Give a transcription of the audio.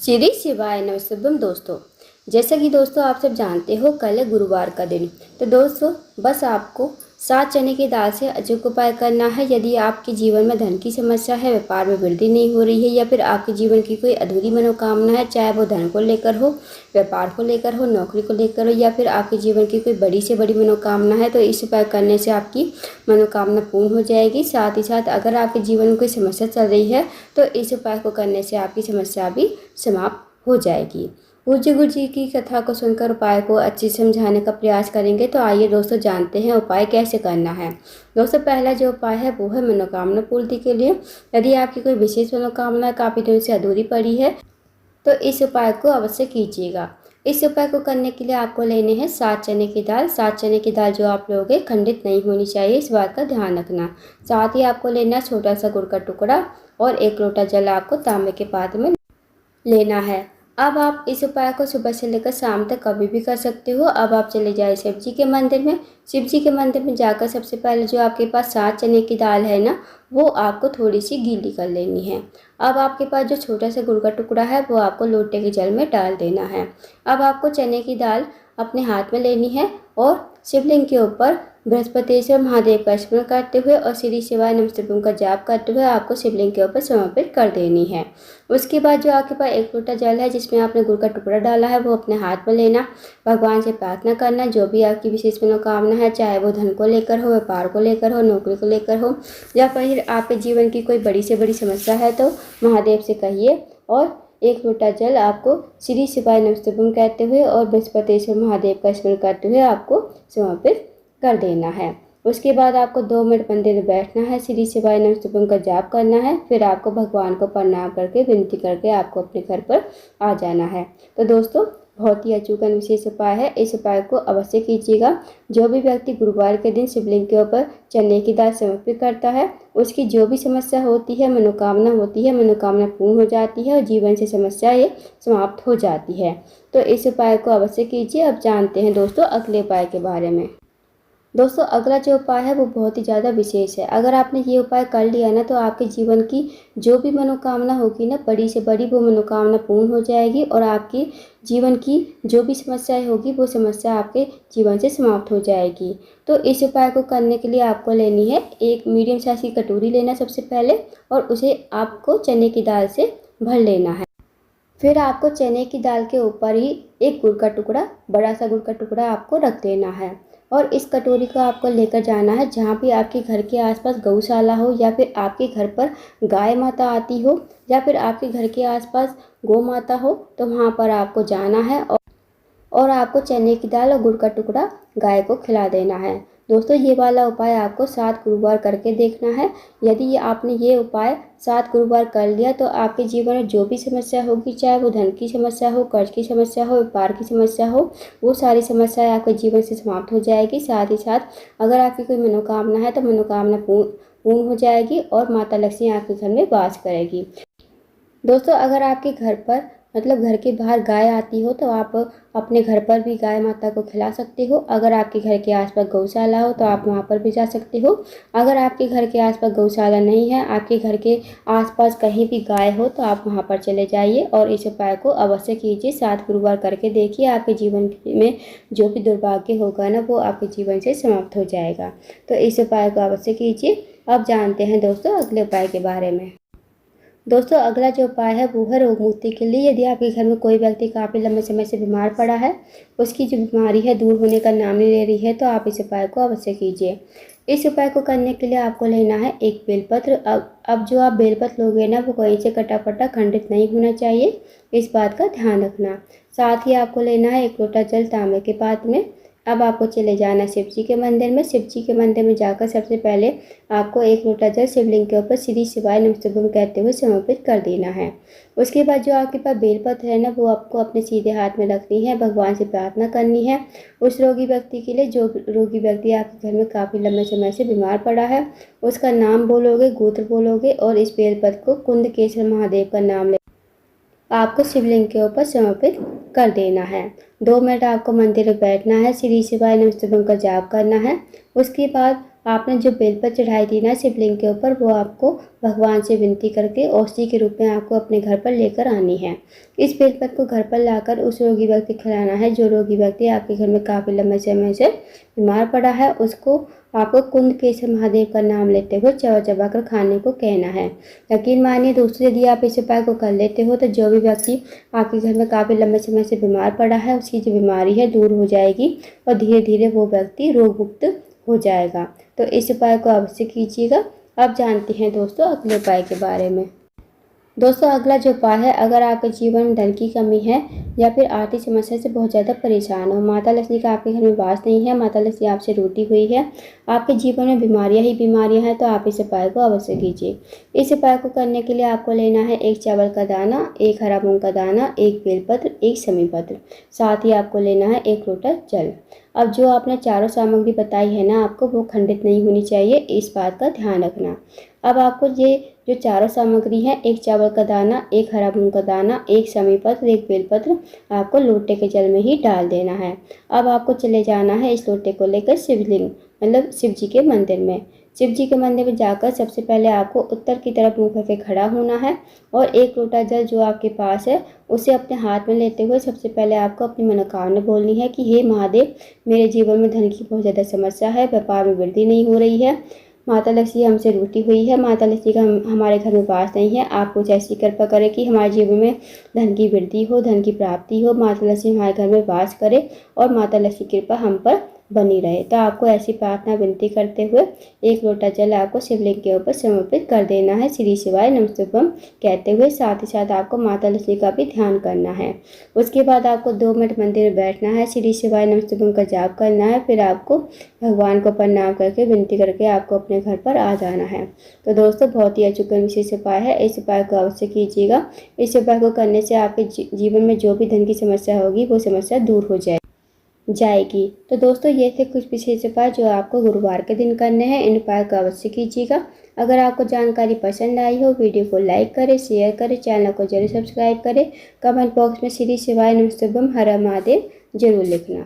श्री शिवाय नमः। शुभम दोस्तों, जैसा कि दोस्तों आप सब जानते हो कल है गुरुवार का दिन। तो दोस्तों बस आपको 7 चने की दाल से अचूक उपाय करना है। यदि आपके जीवन में धन की समस्या है, व्यापार में वृद्धि नहीं हो रही है या फिर आपके जीवन की कोई अधूरी मनोकामना है, चाहे वो धन को लेकर हो, व्यापार को लेकर हो, नौकरी को लेकर हो या फिर आपके जीवन की कोई बड़ी से बड़ी मनोकामना है, तो इस उपाय करने से आपकी मनोकामना पूर्ण हो जाएगी। साथ ही साथ अगर आपके जीवन में कोई समस्या चल रही है तो इस उपाय को करने से आपकी समस्या भी समाप्त हो जाएगी। पूज्य गुरु जी की कथा को सुनकर उपाय को अच्छे से समझाने का प्रयास करेंगे। तो आइए दोस्तों जानते हैं उपाय कैसे करना है। दोस्तों पहला जो उपाय है वो है मनोकामना पूर्ति के लिए। यदि आपकी कोई विशेष मनोकामना काफ़ी दिनों से अधूरी पड़ी है तो इस उपाय को अवश्य कीजिएगा। इस उपाय को करने के लिए आपको लेने हैं 7 चने की दाल। 7 चने की दाल जो आप लोगे खंडित नहीं होनी चाहिए, इस बात का ध्यान रखना। साथ ही आपको लेना छोटा सा गुड़ का टुकड़ा और 1 लोटा जल आपको तांबे के पात्र में लेना है। अब आप इस उपाय को सुबह से लेकर शाम तक कभी भी कर सकते हो। अब आप चले जाए शिव जी के मंदिर में। शिव जी के मंदिर में जाकर सबसे पहले जो आपके पास 7 चने की दाल है ना, वो आपको थोड़ी सी गीली कर लेनी है। अब आपके पास जो छोटा सा गुड़ का टुकड़ा है वो आपको लोटे के जल में डाल देना है। अब आपको चने की दाल अपने हाथ में लेनी है और शिवलिंग के ऊपर बृहस्पतिश्वर महादेव का स्मरण करते हुए और श्री शिवाय नमस्तुभ्यम का जाप करते हुए आपको शिवलिंग के ऊपर समर्पित कर देनी है। उसके बाद जो आपके पास 1 लोटा जल है जिसमें आपने गुड़ का टुकड़ा डाला है वो अपने हाथ में लेना, भगवान से प्रार्थना करना जो भी आपकी विशेष मनोकामना है, चाहे वो धन को लेकर हो, व्यापार को लेकर हो, नौकरी को लेकर हो या फिर आपके जीवन की कोई बड़ी से बड़ी समस्या है, तो महादेव से कहिए और 1 लोटा जल आपको श्री शिवाय नमस्तुभ्यम कहते हुए और बृहस्पतिश्वर महादेव का स्मरण करते हुए आपको समर्पित कर देना है। उसके बाद आपको 2 मिनट मंदिर में बैठना है, श्री शिवाय नमस्तुभ्यम का जाप करना है, फिर आपको भगवान को प्रणाम करके विनती करके आपको अपने घर पर आ जाना है। तो दोस्तों बहुत ही अचूक विशेष उपाय है, इस उपाय को अवश्य कीजिएगा। जो भी व्यक्ति गुरुवार के दिन शिवलिंग के ऊपर चने की दाल समर्पित करता है उसकी जो भी समस्या होती है, मनोकामना होती है, मनोकामना पूर्ण हो जाती है और जीवन से समस्या ये समाप्त हो जाती है। तो इस उपाय को अवश्य कीजिए। अब जानते हैं दोस्तों अगले उपाय के बारे में। दोस्तों अगला जो उपाय है वो बहुत ही ज़्यादा विशेष है। अगर आपने ये उपाय कर लिया ना तो आपके जीवन की जो भी मनोकामना होगी ना, बड़ी से बड़ी वो मनोकामना पूर्ण हो जाएगी और आपकी जीवन की जो भी समस्याएं होगी वो समस्या आपके जीवन से समाप्त हो जाएगी। तो इस उपाय को करने के लिए आपको लेनी है एक मीडियम साइज की कटोरी लेना सबसे पहले और उसे आपको चने की दाल से भर लेना है। फिर आपको चने की दाल के ऊपर ही एक गुड़ का टुकड़ा, बड़ा सा गुड़ का टुकड़ा आपको रख देना है और इस कटोरी को आपको लेकर जाना है जहाँ भी आपके घर के आसपास गौशाला हो या फिर आपके घर पर गाय माता आती हो या फिर आपके घर के आसपास गौ माता हो, तो वहाँ पर आपको जाना है और आपको चने की दाल और गुड़ का टुकड़ा गाय को खिला देना है। दोस्तों ये वाला उपाय आपको 7 गुरुवार करके देखना है। यदि आपने ये उपाय 7 गुरुवार कर लिया तो आपके जीवन में जो भी समस्या होगी, चाहे वो धन की समस्या हो, कर्ज की समस्या हो, व्यापार की समस्या हो, वो सारी समस्याएं आपके जीवन से समाप्त हो जाएगी। साथ ही साथ अगर आपकी कोई मनोकामना है तो मनोकामना पूर्ण हो जाएगी और माता लक्ष्मी आपके घर में वास करेगी। दोस्तों अगर आपके घर पर मतलब घर के बाहर गाय आती हो तो आप अपने घर पर भी गाय माता को खिला सकते हो। अगर आपके घर के आसपास गौशाला हो तो आप वहाँ पर भी जा सकते हो। अगर आपके घर के आसपास गौशाला नहीं है, आपके घर के आसपास कहीं भी गाय हो, तो आप वहाँ पर चले जाइए और इस उपाय को अवश्य कीजिए। 7 गुरुवार करके देखिए, आपके जीवन में जो भी दुर्भाग्य होगा ना वो आपके जीवन से समाप्त हो जाएगा। तो इस उपाय को अवश्य कीजिए। अब जानते हैं दोस्तों अगले उपाय के बारे में। दोस्तों अगला जो उपाय है वो है रोग मुक्ति के लिए। यदि आपके घर में कोई व्यक्ति काफ़ी लंबे समय से बीमार पड़ा है, उसकी जो बीमारी है दूर होने का नाम नहीं ले रही है, तो आप इस उपाय को अवश्य कीजिए। इस उपाय को करने के लिए आपको लेना है एक बेलपत्र। अब जो आप बेलपत्र लोगे ना वो कहीं से कटा फटा खंडित नहीं होना चाहिए, इस बात का ध्यान रखना। साथ ही आपको लेना है 1 लोटा जल तांबे के पात्र में। अब आपको चले जाना शिव जी के मंदिर में। शिव जी के मंदिर में जाकर सबसे पहले आपको 1 लोटा जल शिवलिंग के ऊपर श्री शिवाय नमस्तुभ्यम कहते हुए समर्पित कर देना है। उसके बाद जो आपके पास बेलपत्र है ना वो आपको अपने सीधे हाथ में रखनी है, भगवान से प्रार्थना करनी है उस रोगी व्यक्ति के लिए जो रोगी व्यक्ति आपके घर में काफ़ी लंबे समय से बीमार पड़ा है। उसका नाम बोलोगे, गोत्र बोलोगे और इस बेलपत्र को कुंदकेश्वर महादेव का नाम ले आपको शिवलिंग के ऊपर समर्पित कर देना है। 2 मिनट आपको मंदिर में बैठना है, श्री शिवाय नमस्तुभ्यम का जाप करना है। उसके बाद आपने जो बेलपत्र चढ़ाई थी ना शिवलिंग के ऊपर, वो आपको भगवान से विनती करके औषधि के रूप में आपको अपने घर पर लेकर आनी है। इस बेलपत्र को घर पर लाकर उस रोगी व्यक्ति को खिलाना है जो रोगी व्यक्ति आपके घर में काफ़ी लंबे समय से बीमार पड़ा है। उसको आपको कुंदकेसर महादेव का नाम लेते हुए चबा चबा कर खाने को कहना है। यकीन मानिए दोस्तों, यदि आप इस उपाय को कर लेते हो तो जो भी व्यक्ति आपके घर में काफ़ी लंबे समय से बीमार पड़ा है, उसकी जो बीमारी है दूर हो जाएगी और धीरे धीरे वो व्यक्ति रोग मुक्त हो जाएगा। तो इस उपाय को अवश्य कीजिएगा। अब जानते हैं दोस्तों अगले उपाय के बारे में। दोस्तों अगला जो उपाय है, अगर आपके जीवन में धन की कमी है या फिर आर्थिक समस्या से बहुत ज़्यादा परेशान हो, माता लक्ष्मी का आपके घर में वास नहीं है, माता लक्ष्मी आपसे रूठी हुई है, आपके जीवन में बीमारियां ही बीमारियां हैं, तो आप इस उपाय को अवश्य कीजिए। इस उपाय को करने के लिए आपको लेना है 1 चावल का दाना, 1 हरा मूंग का दाना, 1 बेलपत्र, 1 समी पत्र, साथ ही आपको लेना है 1 लोटा जल। अब जो आपने चारों सामग्री बताई है ना आपको, वो खंडित नहीं होनी चाहिए, इस बात का ध्यान रखना। अब आपको ये जो चारों सामग्री है, 1 चावल का दाना, 1 हरा मूंग का दाना, 1 समी पत्र, 1 बेलपत्र, आपको लोटे के जल में ही डाल देना है। अब आपको चले जाना है इस लोटे को लेकर शिवलिंग मतलब शिव जी के मंदिर में। शिव जी के मंदिर में जाकर सबसे पहले आपको उत्तर की तरफ मुँह करके खड़ा होना है और 1 लोटा जल जो आपके पास है उसे अपने हाथ में लेते हुए सबसे पहले आपको अपनी मनोकामना बोलनी है कि हे महादेव, मेरे जीवन में धन की बहुत ज़्यादा समस्या है, व्यापार में वृद्धि नहीं हो रही है, माता लक्ष्मी हमसे रूठी हुई है, माता लक्ष्मी का हमारे घर में वास नहीं है, आप कुछ ऐसी कृपा करें कि हमारे जीवन में धन की वृद्धि हो, धन की प्राप्ति हो, माता लक्ष्मी हमारे घर में वास करे और माता लक्ष्मी की कृपा हम पर बनी रहे। तो आपको ऐसी प्रार्थना विनती करते हुए 1 लोटा जल आपको शिवलिंग के ऊपर समर्पित कर देना है, श्री शिवाय नमस्तुभ्यम कहते हुए। साथ ही साथ आपको माता लक्ष्मी का भी ध्यान करना है। उसके बाद आपको 2 मिनट मंदिर में बैठना है, श्री शिवाय नमस्तुभ्यम का जाप करना है, फिर आपको भगवान को प्रणाम करके विनती करके आपको अपने घर पर आ जाना है। तो दोस्तों बहुत ही अचूक विशेष उपाय है, इस उपाय को अवश्य कीजिएगा। इस उपाय को करने से आपके जीवन में जो भी धन की समस्या होगी वो समस्या दूर हो जाएगी। तो दोस्तों ये थे कुछ विशेष उपाय जो आपको गुरुवार के दिन करने हैं। इन उपाय को अवश्य कीजिएगा। अगर आपको जानकारी पसंद आई हो, वीडियो को लाइक करें, शेयर करें, चैनल को जरूर सब्सक्राइब करें। कमेंट बॉक्स में श्री शिवाय नमस्तुभ्यम हर महादेव जरूर लिखना।